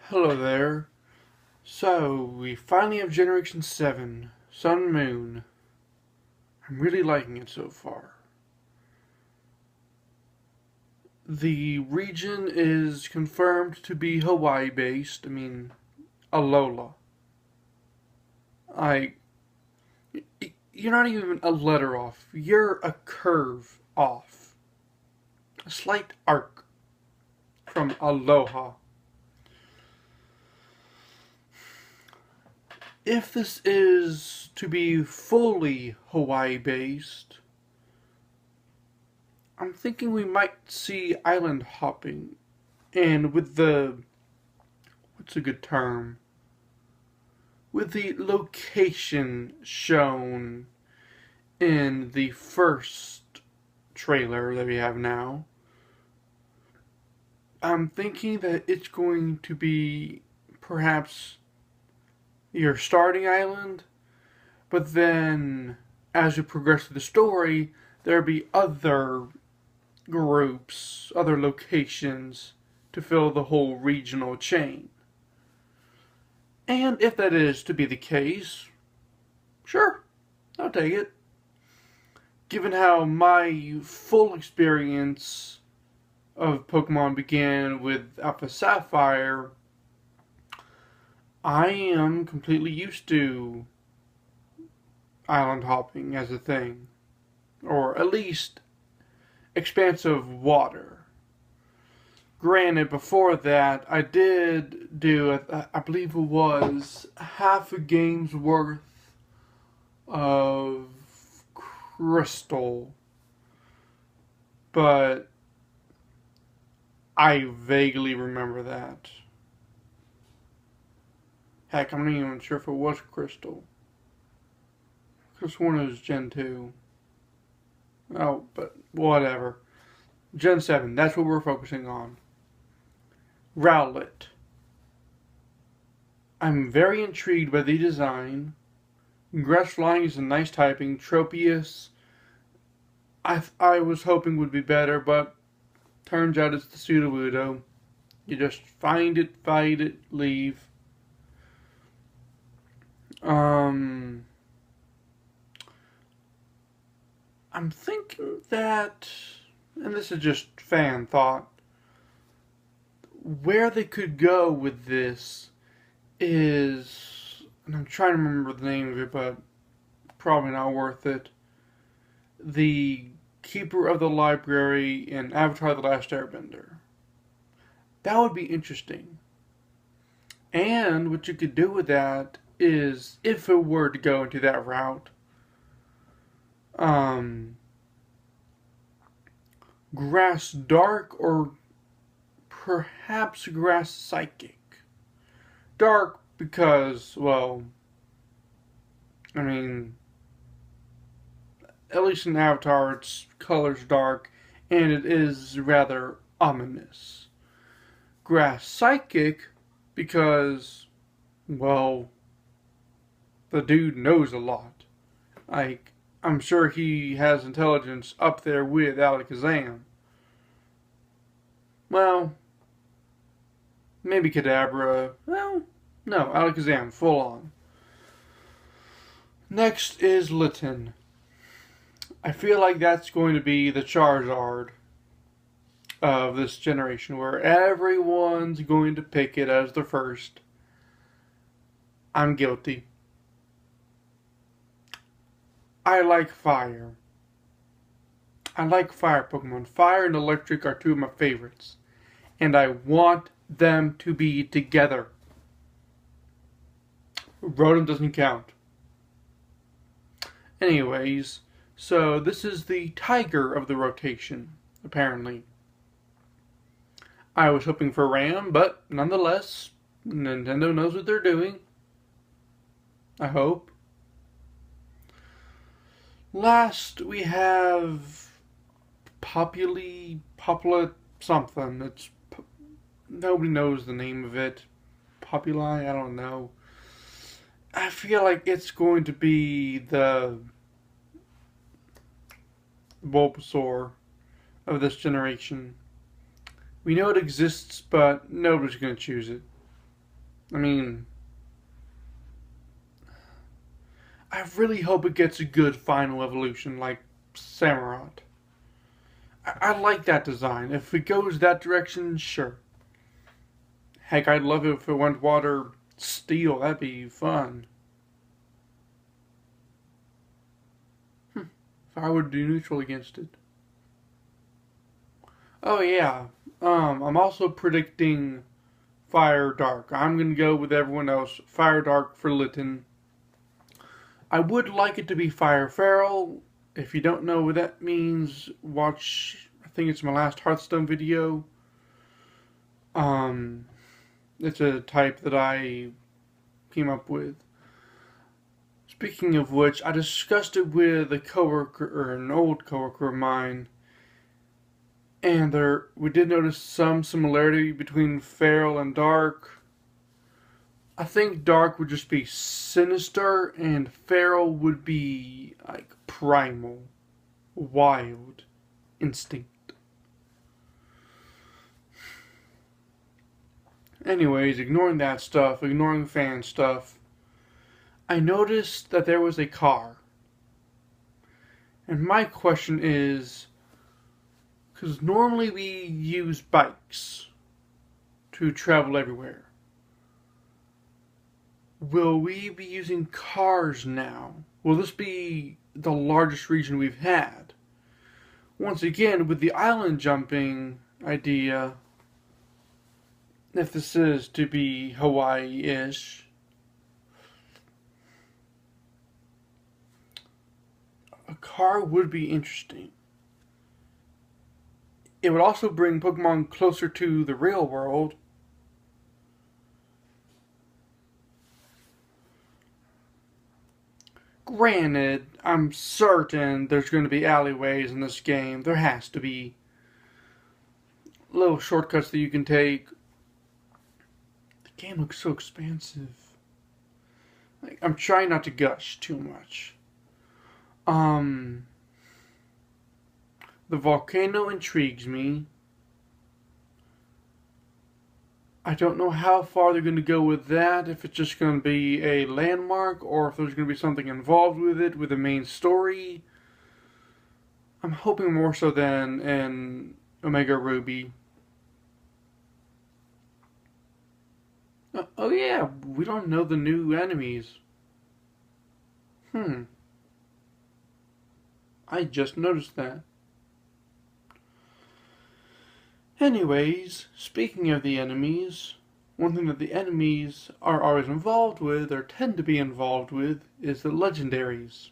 Hello there. So, we finally have Generation 7, Sun and Moon. I'm really liking it so far. The region is confirmed to be Hawaii based. Alola. I. You're not even a letter off. You're a curve off. A slight arc from Aloha. If this is to be fully Hawaii based, I'm thinking we might see island hopping. And with the. What's a good term? With the location shown in the first trailer that we have now, I'm thinking that it's going to be perhaps your starting island, but then as you progress through the story, there'll be other groups, other locations to fill the whole regional chain. And if that is to be the case, sure, I'll take it. Given how my full experience of Pokemon began with Alpha Sapphire, I am completely used to island hopping as a thing. Or at least expansive water. Granted, before that, I did do, I believe it was half a game's worth of Crystal. But I vaguely remember that. Heck, I'm not even sure if it was Crystal. Because one was Gen 2. Oh, but whatever. Gen 7, that's what we're focusing on. Rowlet. I'm very intrigued by the design. Grass Flying is a nice typing. Tropius, I was hoping would be better, but turns out it's the Sudowoodo. You just find it, fight it, leave. I'm thinking that, and this is just fan thought, where they could go with this is, and I'm trying to remember the name of it, but probably not worth it. The Keeper of the Library in Avatar: The Last Airbender. That would be interesting. And what you could do with that is, if it were to go into that route, Grass Dark or perhaps Grass Psychic. Dark because, well, at least in Avatar, its color's dark, and it is rather ominous. Grass Psychic because, well, the dude knows a lot. I'm sure he has intelligence up there with Alakazam. Well, maybe Kadabra. Well, no, Alakazam, full on. Next is Litten. I feel like that's going to be the Charizard of this generation, where everyone's going to pick it as the first. I'm guilty. I like fire. I like fire Pokemon. Fire and electric are two of my favorites. And I want them to be together. Rotom doesn't count. Anyways, so this is the tiger of the rotation, apparently. I was hoping for Ram, but nonetheless, Nintendo knows what they're doing. I hope. Last, we have Popula something. Nobody knows the name of it. Populi, I don't know. I feel like it's going to be the Bulbasaur of this generation. We know it exists, but nobody's going to choose it. I mean, I really hope it gets a good final evolution like Samurott. I like that design. If it goes that direction, sure. Heck, I'd love it if it went water steel. That'd be fun. If I would do neutral against it. Oh yeah. I'm also predicting Fire Dark. I'm gonna go with everyone else. Fire Dark for Litten. I would like it to be Fire Feral. If you don't know what that means, watch. I think it's my last Hearthstone video. Um, it's a type that I came up with. Speaking of which, I discussed it with a coworker or an old coworker of mine, and we did notice some similarity between Feral and Dark. I think Dark would just be sinister, and Feral would be like primal, wild, instinct. Anyways, ignoring that stuff, ignoring fan stuff, I noticed that there was a car. And my question is, because normally we use bikes to travel everywhere. Will we be using cars now? Will this be the largest region we've had? Once again, with the island jumping idea, if this is to be Hawaii-ish, a car would be interesting. It would also bring Pokemon closer to the real world. Granted, I'm certain there's going to be alleyways in this game. There has to be little shortcuts that you can take. The game looks so expansive. Like, I'm trying not to gush too much. The volcano intrigues me. I don't know how far they're going to go with that, if it's just going to be a landmark, or if there's going to be something involved with it, with the main story. I'm hoping more so than in Omega Ruby. Oh yeah, we don't know the new enemies. I just noticed that. Anyways, speaking of the enemies, one thing that the enemies are always involved with, or tend to be involved with, is the legendaries.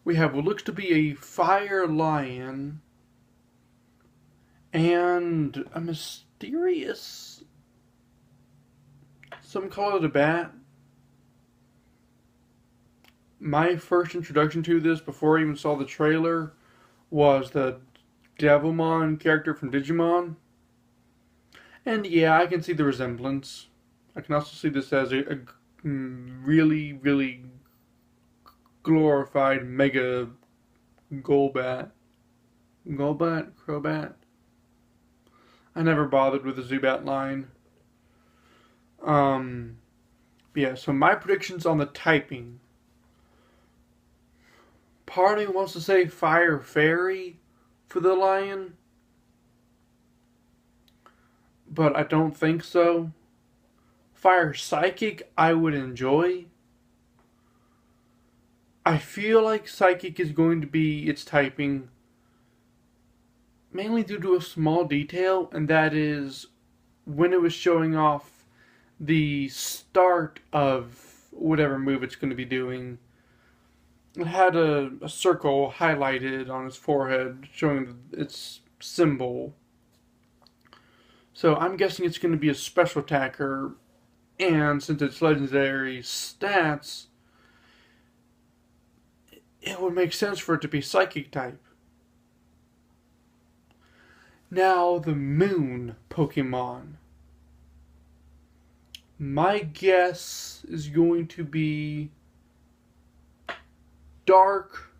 We have what looks to be a fire lion and a mysterious, some call it a bat. My first introduction to this, before I even saw the trailer, was the Devilmon character from Digimon. And yeah, I can see the resemblance. I can also see this as a really, really glorified Mega Golbat. Golbat? Crobat? I never bothered with the Zubat line. Yeah, so my predictions on the typing. Part of me wants to say Fire Fairy for the lion, but I don't think so. Fire Psychic I would enjoy. I feel like Psychic is going to be its typing mainly due to a small detail, and that is when it was showing off the start of whatever move it's going to be doing. It had a circle highlighted on its forehead showing its symbol. So I'm guessing it's going to be a special attacker, and since it's legendary stats, it would make sense for it to be psychic type. Now, the moon Pokemon. My guess is going to be Dark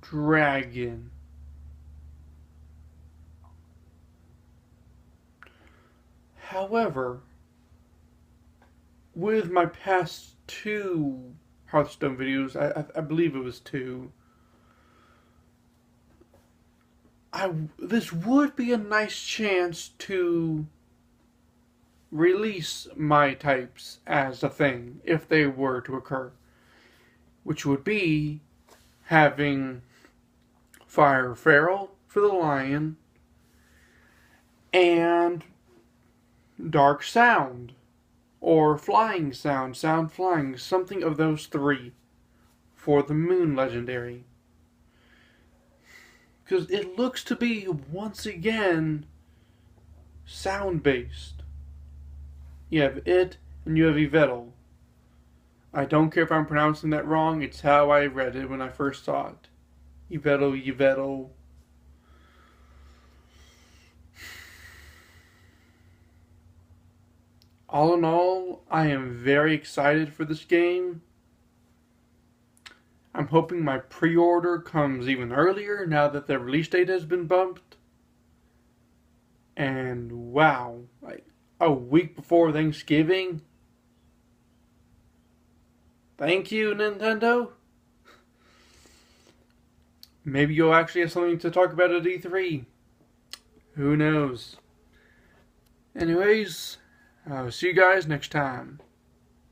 Dragon. However, with my past 2 Hearthstone videos, I believe it was 2, this would be a nice chance to release my types as a thing, if they were to occur. Which would be having Fire Feral for the Lion and Dark Sound or Flying Sound, Sound Flying, something of those 3 for the Moon Legendary. Because it looks to be, once again, sound-based. You have it, and you have Yveltal. I don't care if I'm pronouncing that wrong, it's how I read it when I first saw it. Yveltal. All in all, I am very excited for this game. I'm hoping my pre-order comes even earlier now that the release date has been bumped. And wow, like a week before Thanksgiving? Thank you, Nintendo. Maybe you'll actually have something to talk about at E3. Who knows? Anyways, I'll see you guys next time.